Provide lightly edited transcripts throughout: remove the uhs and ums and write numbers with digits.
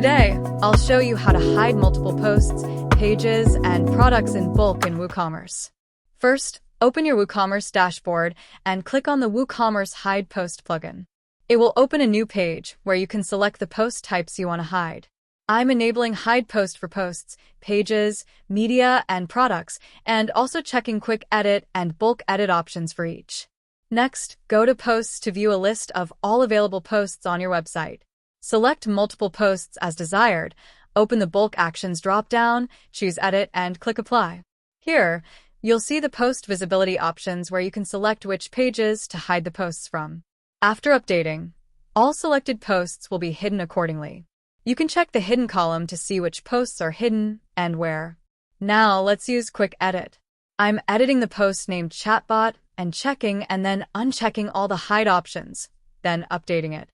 Today, I'll show you how to hide multiple posts, pages, and products in bulk in WooCommerce. First, open your WooCommerce dashboard and click on the WooCommerce Hide Post Plugin. It will open a new page where you can select the post types you want to hide. I'm enabling Hide Post for posts, pages, media, and products, and also checking Quick Edit and Bulk Edit options for each. Next, go to Posts to view a list of all available posts on your website. Select multiple posts as desired, open the Bulk Actions drop-down, choose Edit, and click Apply. Here, you'll see the post visibility options where you can select which pages to hide the posts from. After updating, all selected posts will be hidden accordingly. You can check the Hidden column to see which posts are hidden and where. Now, let's use Quick Edit. I'm editing the post named Chatbot and checking and then unchecking all the hide options, then updating it.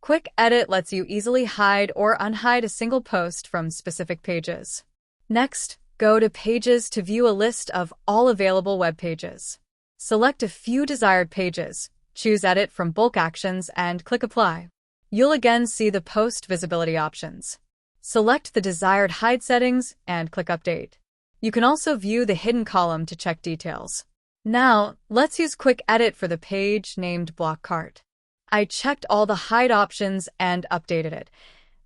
Quick Edit lets you easily hide or unhide a single post from specific pages. Next, go to Pages to view a list of all available web pages. Select a few desired pages, choose Edit from Bulk Actions, and click Apply. You'll again see the post visibility options. Select the desired hide settings and click Update. You can also view the Hidden column to check details. Now, let's use Quick Edit for the page named Block Cart. I checked all the hide options and updated it.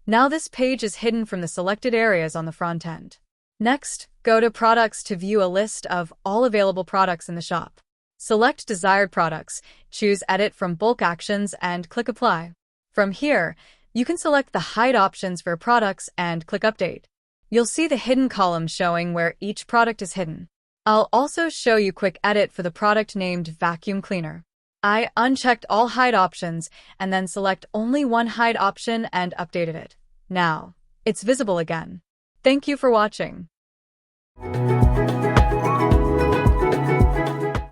Now this page is hidden from the selected areas on the front end. Next, go to Products to view a list of all available products in the shop. Select desired products, choose Edit from Bulk Actions, and click Apply. From here, you can select the hide options for products and click Update. You'll see the Hidden column showing where each product is hidden. I'll also show you Quick Edit for the product named Vacuum Cleaner. I unchecked all hide options and then select only one hide option and updated it. Now, it's visible again. Thank you for watching.